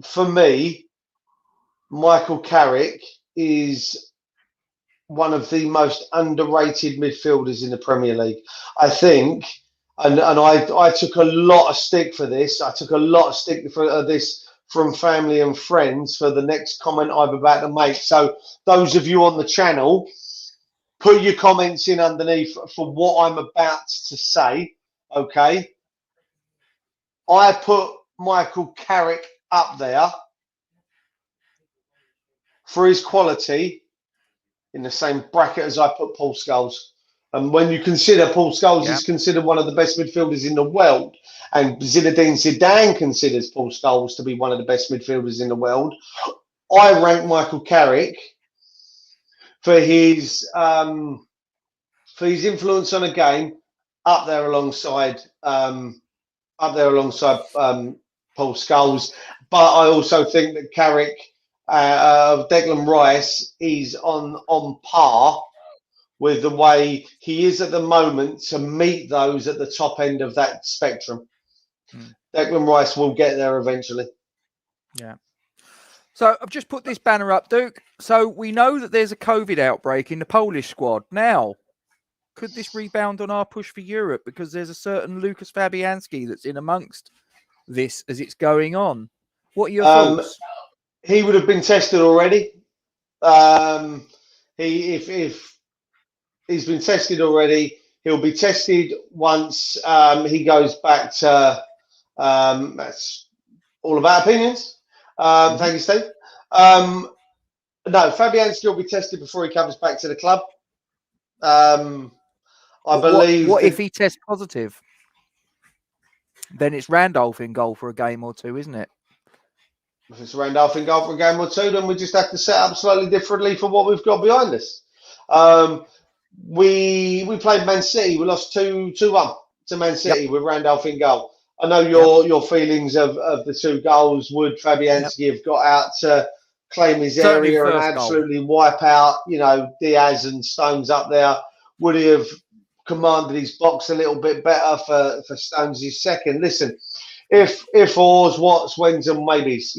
For me, Michael Carrick is one of the most underrated midfielders in the Premier League. I think, and I took a lot of stick for this. I took a lot of stick for this from family and friends for the next comment I'm about to make. So those of you on the channel, put your comments in underneath for what I'm about to say, okay? I put Michael Carrick up there for his quality in the same bracket as I put Paul Scholes. And when you consider Paul Scholes is considered one of the best midfielders in the world, and Zinedine Zidane considers Paul Scholes to be one of the best midfielders in the world, I rank Michael Carrick for his influence on a game up there alongside Paul Scholes. But I also think that Carrick, Declan Rice, is on par with the way he is at the moment to meet those at the top end of that spectrum. Declan Rice will get there eventually. Yeah. So I've just put this banner up, Duke. So we know that there's a COVID outbreak in the Polish squad. Now, could this rebound on our push for Europe? Because there's a certain Lucas Fabianski that's in amongst this as it's going on. What are your thoughts? He would have been tested already. If he's been tested already, he'll be tested once he goes back to. That's all about opinions. Thank you, Steve. No, Fabianski will be tested before he comes back to the club. I believe. What if he tests positive? Then it's Randolph in goal for a game or two, isn't it? If it's Randolph in goal for a game or two, then we just have to set up slightly differently for what we've got behind us. We played Man City. We lost 2-1 to Man City with Randolph in goal. I know your feelings of the 2 goals. Would Fabianski have got out to claim his Certainly area and absolutely wipe out, Diaz and Stones up there? Would he have commanded his box a little bit better for Stones' second? Listen, if ors, whats, whens and maybes,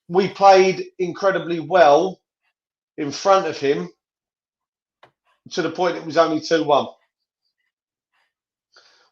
we played incredibly well in front of him to the point it was only 2-1.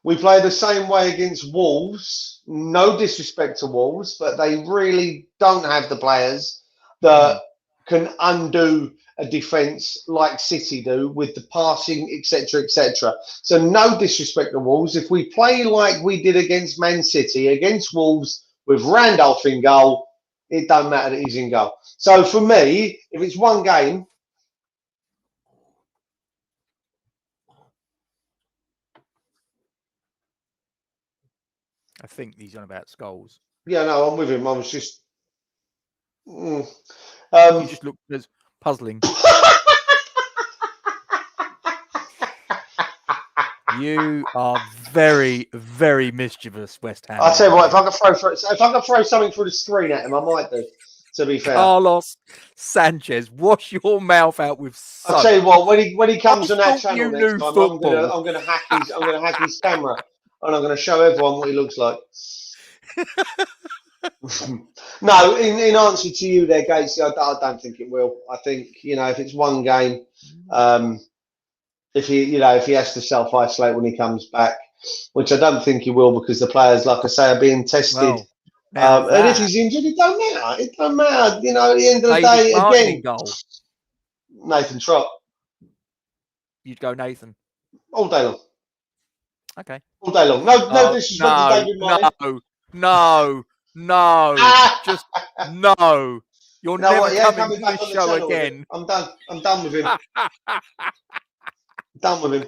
We play the same way against Wolves. No disrespect to Wolves, but they really don't have the players that can undo a defence like City do with the passing, etc., etc. So no disrespect to Wolves. If we play like we did against Man City, against Wolves, with Randolph in goal, it don't matter that he's in goal. So for me, if it's one game, I think he's on about Scholes. yeah, no, I'm with him. I was just... You just looked as puzzling. You are very, very mischievous, West Ham. I'll tell you what, if I could throw something through the screen at him, I might do, to be fair. Carlos Sanchez, wash your mouth out with soap. I'll tell you what, when he comes on our channel next time, I'm gonna hack his camera and I'm gonna show everyone what he looks like. No, in answer to you there, Gatesy, I don't think it will. I think, if it's one game, if he has to self-isolate when he comes back, which I don't think he will, because the players, like I say, are being tested. And if he's injured, it don't matter. It don't matter. At the end of the day, again, Nathan Trott. You'd go Nathan all day long. Okay. All day long. No disrespect to David Martin. No. Just no. You're never coming back on the show again. I'm done. I'm done with him. Done with him.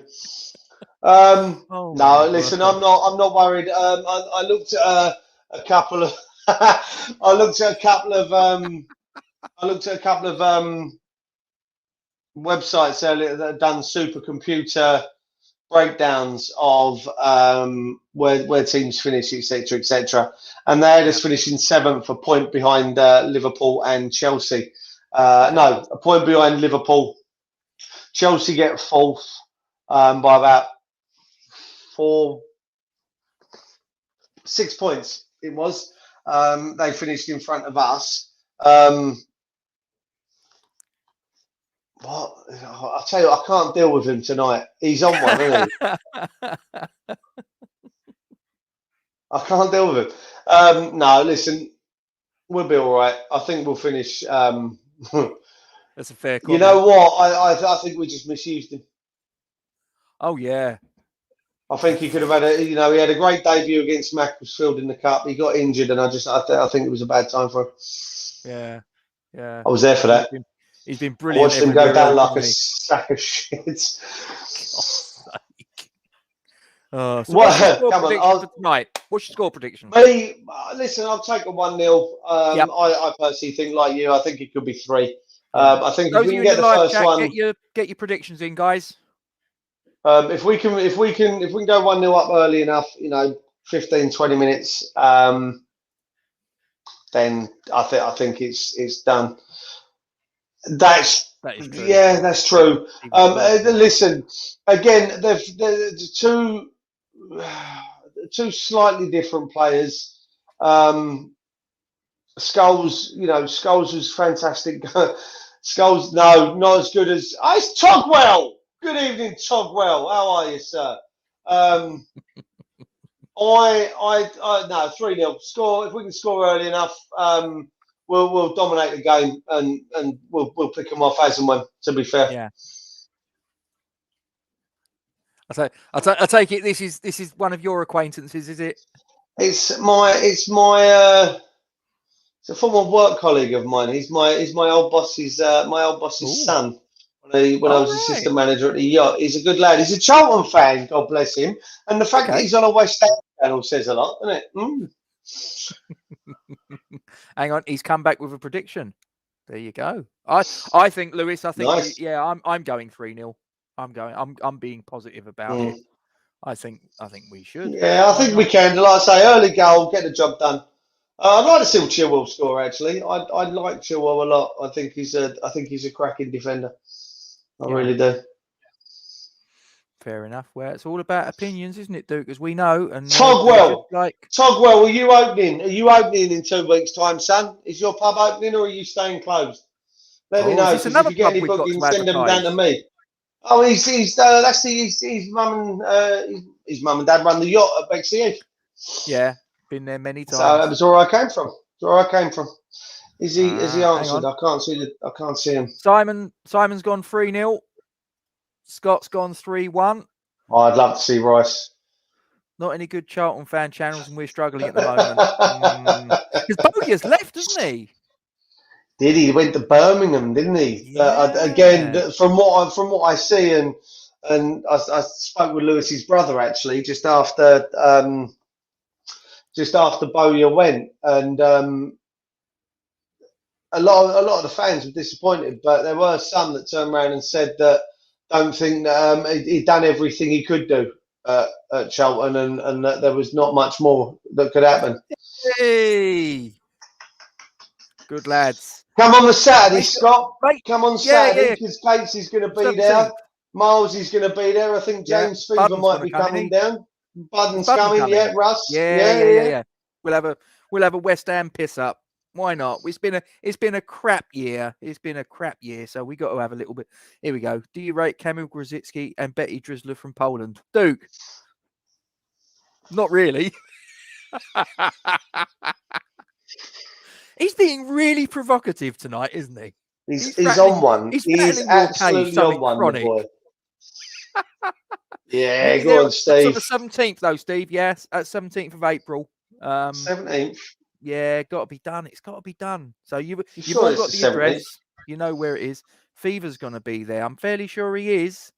No, listen, I'm not worried. I looked at a couple of I looked at a couple of websites earlier that have done supercomputer breakdowns of where teams finish, etc., etc., and they had us finishing 7th, a point behind Liverpool and Chelsea. No, a point behind Liverpool. Chelsea get 4th by about 6 points. It was. They finished in front of us. What? I'll tell you, I can't deal with him tonight. He's on one, isn't he? I can't deal with him. No, listen, we'll be all right. I think we'll finish. That's a fair comment. You know what? I think we just misused him. Oh yeah. I think he could have had he had a great debut against Macclesfield in the cup. He got injured, and I think it was a bad time for him. Yeah. I was there for that. He's been brilliant. I watched him go down like a sack of shit. So come on, tonight. What's your score prediction? Me, listen, I'll take a 1-0. I personally think, like you, I think it could be 3. I think if we can get the first one, get your predictions in, guys. If we can go 1-0 up early enough, 15-20 minutes, then I think it's done. That is true. Yeah, that's true. Listen, again, they're two slightly different players. Scholes was fantastic. Scholes, no, not as good as it's Togwell. Good evening, Togwell. How are you, sir? No, 3-0 score. If we can score early enough, we'll dominate the game and we'll pick them off as and when. To be fair, yeah. I take it this is one of your acquaintances, is it? It's my It's a former work colleague of mine. He's my old boss's son. When I was assistant manager at the yacht. He's a good lad. He's a Charlton fan, God bless him. And the fact that he's on a West Ham channel says a lot, doesn't it? Hang on, he's come back with a prediction. There you go. I think, Lewis, Nice. I'm going 3-0. I'm being positive about it. I think we should. Yeah, I think we can. Like I say, early goal, get the job done. I'd like to see Chilwell score. Actually, I like Chilwell a lot. I think he's a cracking defender. I really do. Fair enough. Well, it's all about opinions, isn't it, Duke? As we know. And Togwell, are you opening? Are you opening in 2 weeks' time, son? Is your pub opening, or are you staying closed? Let me know. If you get any bookings, send them down to me. Oh, his mum and dad run the yacht at Bexley Heath. Yeah, been there many times. So that was where I came from. Is he answered? I can't see him. Simon's gone 3-0. Scott's gone 3-1. Oh, I'd love to see Rice. Not any good Charlton fan channels, and we're struggling at the moment. Because Bowyer's left, hasn't he? Did he? He went to Birmingham, didn't he? Yeah. Again, from what I see, and I spoke with Lewis's brother actually just after Bowyer went, and a lot of the fans were disappointed, but there were some that turned around and said that don't think that he'd done everything he could do at Charlton, and that there was not much more that could happen. Hey, good lads. Come on the Saturday, Scott. Come on Saturday, because Gates is going to be there. Miles is going to be there. I think James Fever might be coming down. Budden's coming. Yeah, Russ. Yeah. We'll have a West Ham piss up. Why not? It's been a crap year. So we got to have a little bit. Here we go. Do you rate Kamil Grosicki and Betty Drizzler from Poland? Duke. Not really. He's being really provocative tonight, isn't he? He's on one. He's absolutely on one, boy. Yeah, go on, Steve. It's on the 17th, though, Steve. Yes, at 17th of April. 17th. Yeah, got to be done. It's got to be done. So you've all got the address. You know where it is. Fever's going to be there. I'm fairly sure he is.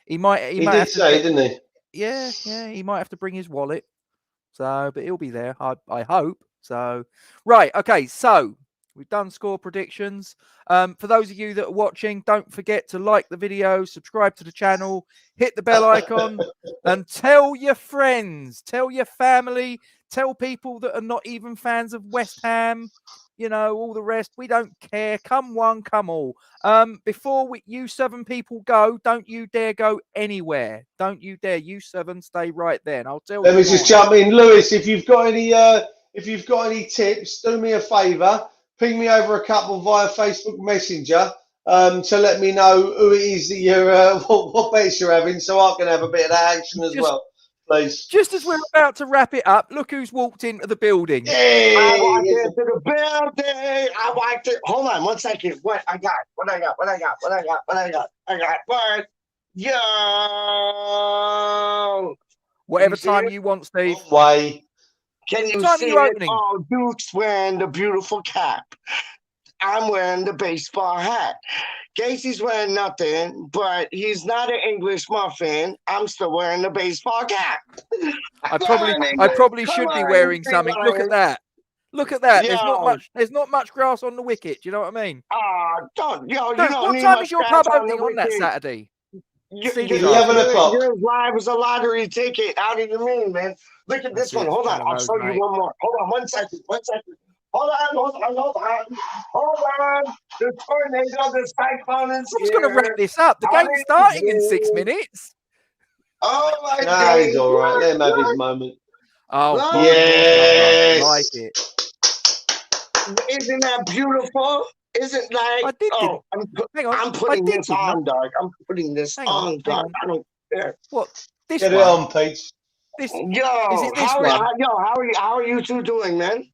He might. He did say, didn't he? Yeah. He might have to bring his wallet. So, but he'll be there. I hope. So, right. Okay. So we've done score predictions. For those of you that are watching, don't forget to like the video, subscribe to the channel, hit the bell icon, and tell your friends, tell your family, tell people that are not even fans of West Ham. You know, all the rest. We don't care. Come one, come all. Before you 7 people go, don't you dare go anywhere. Don't you dare. You 7 stay right there. And I'll tell you. Let me just jump in, Lewis. If you've got any tips, do me a favour. Ping me over a couple via Facebook Messenger to let me know who it is that you're, what bets you're having, so I can have a bit of that action as well, please. Just as we're about to wrap it up, look who's walked into the building. Hey, I walked into the building. I walked in. Hold on 1 second. What I got? Yo. Whatever time you want, Steve. Way. Can you What time see are you it? opening? Oh, Duke's wearing the beautiful cap. I'm wearing the baseball hat. Casey's wearing nothing, but he's not an English muffin. I'm still wearing the baseball cap. I probably should be wearing something. Look at that. Look at that. There's not much grass on the wicket. Do you know what I mean? What What time is your pub opening on that Saturday? 11 o'clock. Yours live as a lottery ticket. How do you mean, man? Look at this one. Hold on. I'll show you one more. Hold on 1 second. Hold on. The tornado, the cyclone is I'm just going to wrap this up. The game's starting in 6 minutes. Oh, my God. Nah, he's all right. Let him have his moment. Oh, yes. I like it. Isn't that beautiful? Isn't like, I'm putting this on, dog. I'm putting this on, dog. I don't care. What? This Get one? it on, Pete. How are you two doing, man?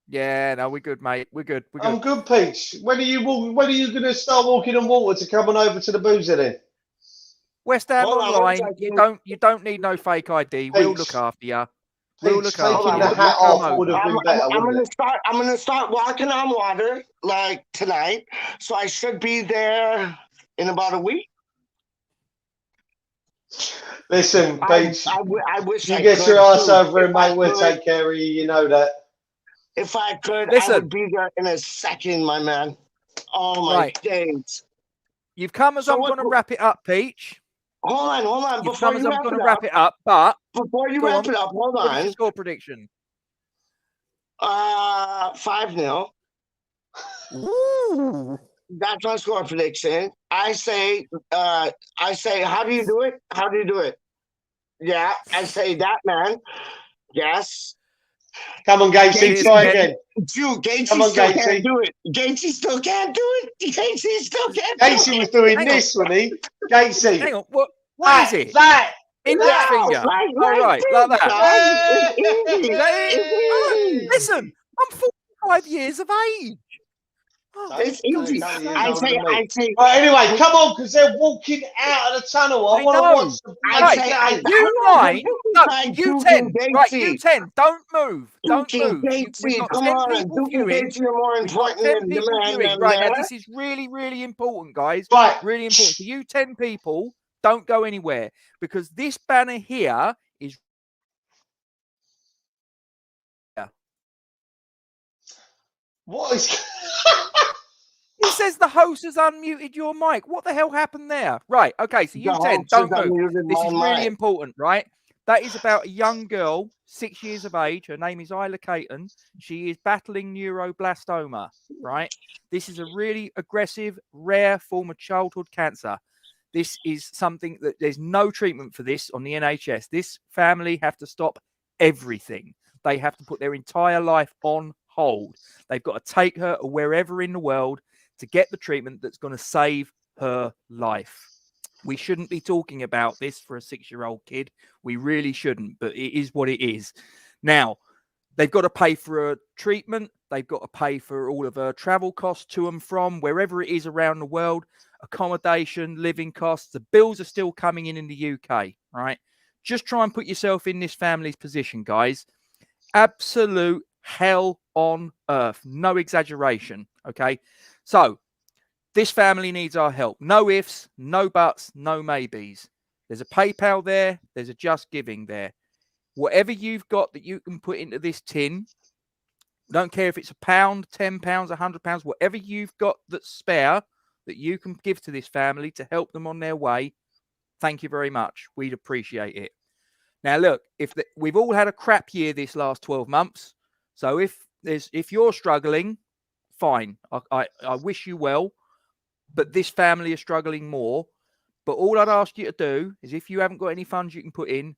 Yeah, no, we're good, mate. We're good. I'm good, Pete. When are you going to start walking on water to come on over to the boozer then? West Ham online. You don't need no fake ID. We'll look after you. We'll Pete's look after taking you. the hat off would have been better, I'm wouldn't it? gonna start walking on water like tonight, so I should be there in about a week. Listen, Peach, I wish you I get could, your ass too. over If and I mate, we'll could- take care of you. You know that. If I could, I Listen. would be there in a second, my man. Oh my Right. days! You've come as So I'm what- going to wrap it up, Peach. Hold on. You've Before come as you I'm wrap going it to wrap up, it up, but before you go wrap on. it up, hold What is on. your score prediction? 5-0. Ooh. That's my score prediction. I say, how do you do it? How do you do it? Yeah, I say that, man. Yes. Come on, Gatesy, Cheers, try Ken. again. Dude, Gatesy Come on, still Gatesy. can't do it. Gatesy still can't do it. Gatesy still can't do Gatesy it. was doing Hang this, wasn't he? Gatesy. Hang on. What is it? That. Index that. finger. Right, All right, like that. Dog. It's easy. Is that it? It's easy. Listen, I'm 45 years of age. Oh, It's easy. Tony, you're I older say, than me. I say, Right, anyway, come on, because they're walking out of the tunnel. I I want to know. watch the I bloody say, game. You I nine. No, like you Duke 10. and Right, Gatesy. you 10. Don't move. Don't Duke and move. We've Gatesy, got come 10 on. people Duke and viewing. Gatesy are more We've got important 10 than the people man viewing. them Right, now there. this is really, really important, guys. Right. Really important. For you 10 people, don't go anywhere because this banner here is What is... it says the host has unmuted your mic. What the hell happened there? Right, okay, so you The 10, host don't has move. unmuted This my is really mic. important, right? That is about a young girl, 6 years of age. Her name is Isla Caton. She is battling neuroblastoma, right? This is a really aggressive, rare form of childhood cancer. This is something that there's no treatment for this on the NHS. This family have to stop everything. They have to put their entire life on hold. They've got to take her wherever in the world to get the treatment that's going to save her life. We shouldn't be talking about this for a 6-year-old kid. We really shouldn't, but it is what it is. Now, they've got to pay for a treatment. They've got to pay for all of her travel costs to and from wherever it is around the world, accommodation, living costs. The bills are still coming in the UK, right? Just try and put yourself in this family's position, guys. Absolute hell on earth. No exaggeration, okay? So, this family needs our help. No ifs, no buts, no maybes. There's a PayPal there. There's a Just Giving there. Whatever you've got that you can put into this tin, don't care if it's £1, £10, £100, whatever you've got that's spare that you can give to this family to help them on their way, thank you very much. We'd appreciate it. Now, look, we've all had a crap year this last 12 months. So if you're struggling, fine. I wish you well. But this family is struggling more. But all I'd ask you to do is if you haven't got any funds you can put in,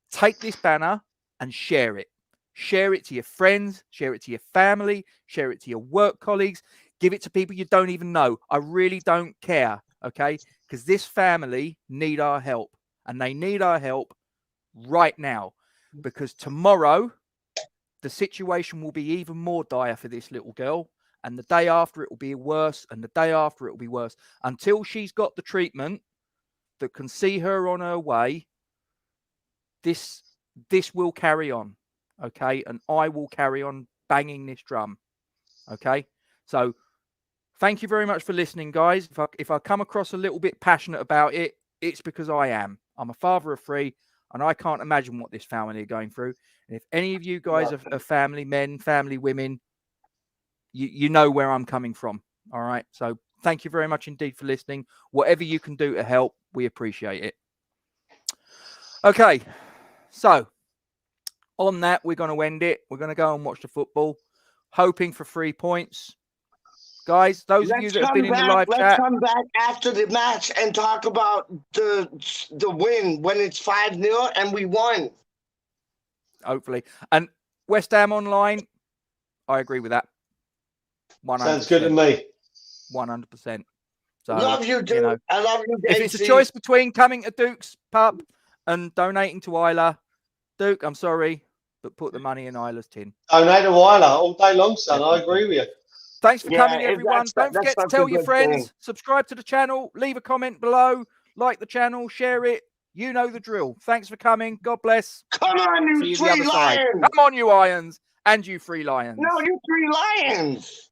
take this banner and share it. Share it to your friends, share it to your family, share it to your work colleagues, give it to people you don't even know. I really don't care, okay? Because this family need our help. And they need our help right now. Because tomorrow, the situation will be even more dire for this little girl. And the day after it will be worse, and the day after it will be worse. Until she's got the treatment that can see her on her way, this will carry on, okay? And I will carry on banging this drum, okay? So thank you very much for listening, guys. If I come across a little bit passionate about it, it's because I am. I'm a father of 3, and I can't imagine what this family are going through. And if any of you guys are family men, family women, you know where I'm coming from. All right. So thank you very much indeed for listening. Whatever you can do to help, we appreciate it. Okay. So on that, we're going to end it. We're going to go and watch the football, hoping for 3 points. Guys, those of you that have been in the live chat. Let's come back after the match and talk about the win when it's 5-0 and we won. Hopefully. And West Ham online, I agree with that. 100%. Sounds good to me. 100%. So, Love you, dude. know, I love you, if it's a Gatesy. choice between coming to Duke's pub and donating to Isla, Duke, I'm sorry, but put the money in Isla's tin. Donate to Weiler all day long, son. I agree with you. Thanks for coming, everyone. Don't that's forget to such a tell your good friends, thing. subscribe to the channel, leave a comment below, like the channel, share it. You know the drill. Thanks for coming. God bless. Come on, See you you the three other side. lions. Come on, you Irons. And you 3 Lions. No, you 3 lions.